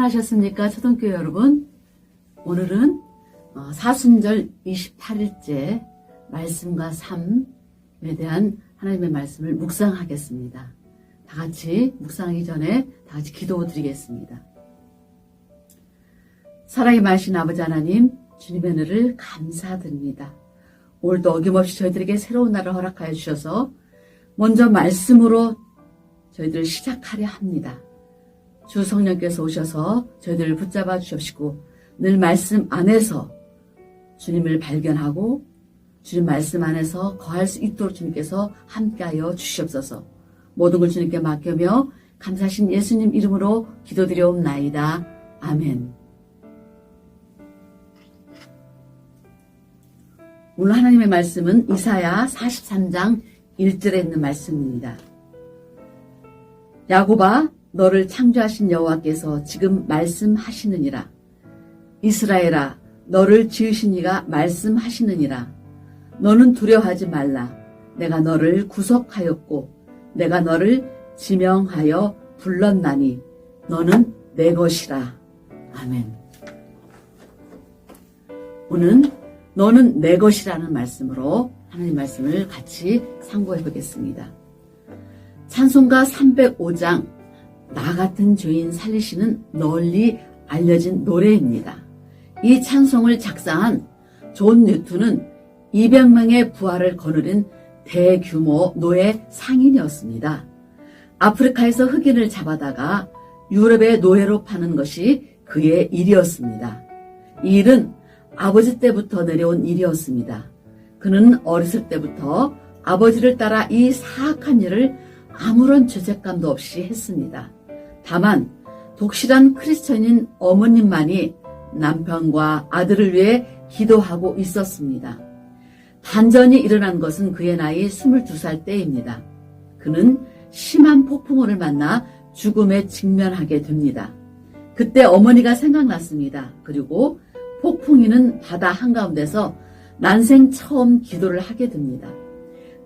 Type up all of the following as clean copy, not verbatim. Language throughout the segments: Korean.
평안하셨습니까? 초등교회 여러분. 오늘은 사순절 28일째 말씀과 삶에 대한 하나님의 말씀을 묵상하겠습니다. 다 같이 묵상하기 전에 다 같이 기도 드리겠습니다. 사랑이 많으신 아버지 하나님, 주님의 은혜를 감사드립니다. 오늘도 어김없이 저희들에게 새로운 날을 허락하여 주셔서 먼저 말씀으로 저희들을 시작하려 합니다. 주 성령께서 오셔서 저희들을 붙잡아 주십시고 늘 말씀 안에서 주님을 발견하고 주님 말씀 안에서 거할 수 있도록 주님께서 함께하여 주시옵소서. 모든 걸 주님께 맡겨며 감사하신 예수님 이름으로 기도드려옵나이다. 아멘. 오늘 하나님의 말씀은 이사야 43장 1절에 있는 말씀입니다. 야곱아, 너를 창조하신 여호와께서 지금 말씀하시느니라. 이스라엘아, 너를 지으신 이가 말씀하시느니라. 너는 두려워하지 말라. 내가 너를 구속하였고 내가 너를 지명하여 불렀나니 너는 내 것이라. 아멘. 오늘 너는 내 것이라는 말씀으로 하나님 말씀을 같이 상고해 보겠습니다. 찬송가 305장 나 같은 죄인 살리시는 널리 알려진 노래입니다. 이 찬송을 작사한 존 뉴턴은 200명의 부활을 거느린 대규모 노예 상인이었습니다. 아프리카에서 흑인을 잡아다가 유럽의 노예로 파는 것이 그의 일이었습니다. 이 일은 아버지 때부터 내려온 일이었습니다. 그는 어렸을 때부터 아버지를 따라 이 사악한 일을 아무런 죄책감도 없이 했습니다. 다만 독실한 크리스천인 어머님만이 남편과 아들을 위해 기도하고 있었습니다. 반전이 일어난 것은 그의 나이 22살 때입니다. 그는 심한 폭풍우를 만나 죽음에 직면하게 됩니다. 그때 어머니가 생각났습니다. 그리고 폭풍이는 바다 한가운데서 난생 처음 기도를 하게 됩니다.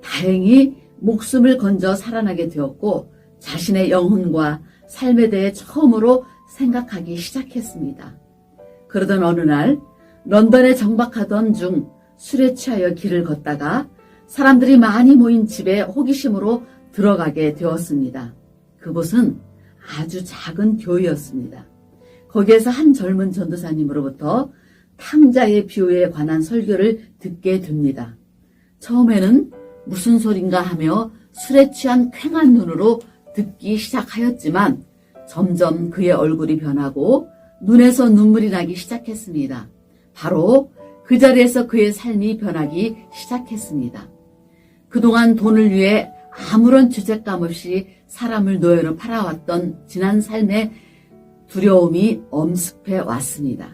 다행히 목숨을 건져 살아나게 되었고 자신의 영혼과 삶에 대해 처음으로 생각하기 시작했습니다. 그러던 어느 날 런던에 정박하던 중 술에 취하여 길을 걷다가 사람들이 많이 모인 집에 호기심으로 들어가게 되었습니다. 그곳은 아주 작은 교회였습니다. 거기에서 한 젊은 전도사님으로부터 탕자의 비유에 관한 설교를 듣게 됩니다. 처음에는 무슨 소린가 하며 술에 취한 퀭한 눈으로 듣기 시작하였지만 점점 그의 얼굴이 변하고 눈에서 눈물이 나기 시작했습니다. 바로 그 자리에서 그의 삶이 변하기 시작했습니다. 그동안 돈을 위해 아무런 죄책감 없이 사람을 노예로 팔아왔던 지난 삶의 두려움이 엄습해 왔습니다.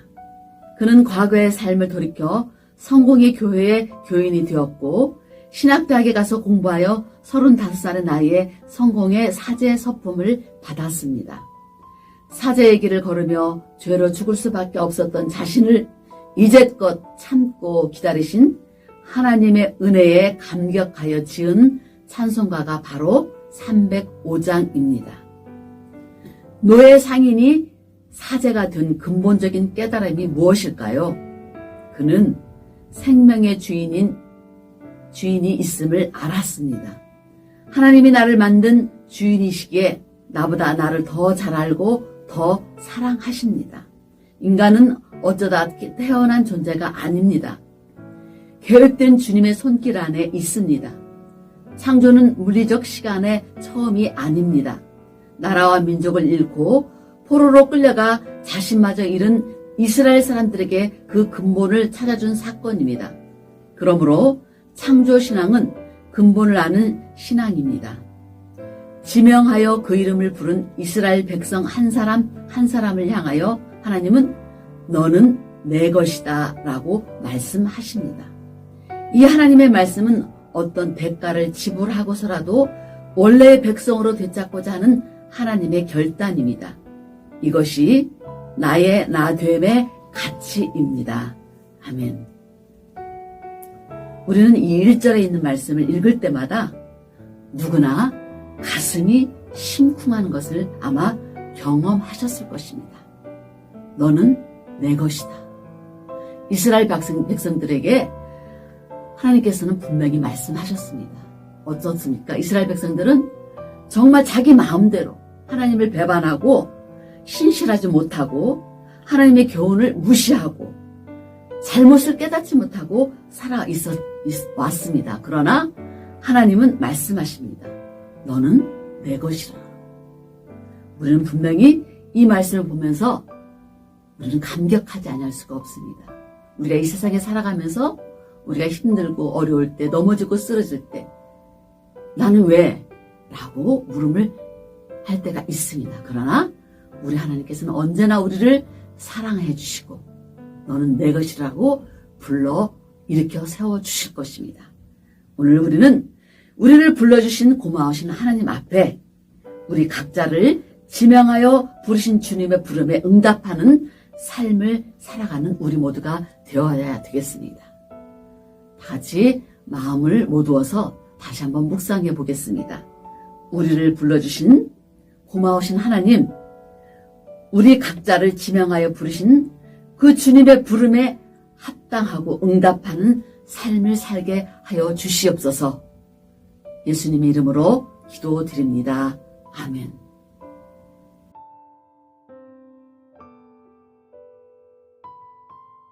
그는 과거의 삶을 돌이켜 성공의 교회의 교인이 되었고 신학대학에 가서 공부하여 35살의 나이에 성공의 사제 서품을 받았습니다. 사제의 길을 걸으며 죄로 죽을 수밖에 없었던 자신을 이제껏 참고 기다리신 하나님의 은혜에 감격하여 지은 찬송가가 바로 305장입니다. 노예 상인이 사제가 된 근본적인 깨달음이 무엇일까요? 그는 생명의 주인이 있음을 알았습니다. 하나님이 나를 만든 주인이시기에 나보다 나를 더 잘 알고 더 사랑하십니다. 인간은 어쩌다 태어난 존재가 아닙니다. 계획된 주님의 손길 안에 있습니다. 창조는 물리적 시간의 처음이 아닙니다. 나라와 민족을 잃고 포로로 끌려가 자신마저 잃은 이스라엘 사람들에게 그 근본을 찾아준 사건입니다. 그러므로 창조신앙은 근본을 아는 신앙입니다. 지명하여 그 이름을 부른 이스라엘 백성 한 사람 한 사람을 향하여 하나님은 너는 내 것이다 라고 말씀하십니다. 이 하나님의 말씀은 어떤 대가를 지불하고서라도 원래의 백성으로 되찾고자 하는 하나님의 결단입니다. 이것이 나의 나됨의 가치입니다. 아멘. 우리는 이 1절에 있는 말씀을 읽을 때마다 누구나 가슴이 심쿵하는 것을 아마 경험하셨을 것입니다. 너는 내 것이다. 이스라엘 백성들에게 하나님께서는 분명히 말씀하셨습니다. 어떻습니까? 이스라엘 백성들은 정말 자기 마음대로 하나님을 배반하고 신실하지 못하고 하나님의 교훈을 무시하고 잘못을 깨닫지 못하고 왔습니다. 그러나 하나님은 말씀하십니다. 너는 내 것이라. 우리는 분명히 이 말씀을 보면서 우리는 감격하지 않을 수가 없습니다. 우리가 이 세상에 살아가면서 우리가 힘들고 어려울 때, 넘어지고 쓰러질 때 나는 왜? 라고 물음을 할 때가 있습니다. 그러나 우리 하나님께서는 언제나 우리를 사랑해 주시고 너는 내 것이라고 불러 일으켜 세워주실 것입니다. 오늘 우리는 우리를 불러주신 고마우신 하나님 앞에 우리 각자를 지명하여 부르신 주님의 부름에 응답하는 삶을 살아가는 우리 모두가 되어야 되겠습니다. 다 같이 마음을 모두어서 다시 한번 묵상해 보겠습니다. 우리를 불러주신 고마우신 하나님, 우리 각자를 지명하여 부르신 그 주님의 부름에 합당하고 응답하는 삶을 살게 하여 주시옵소서. 예수님의 이름으로 기도드립니다. 아멘.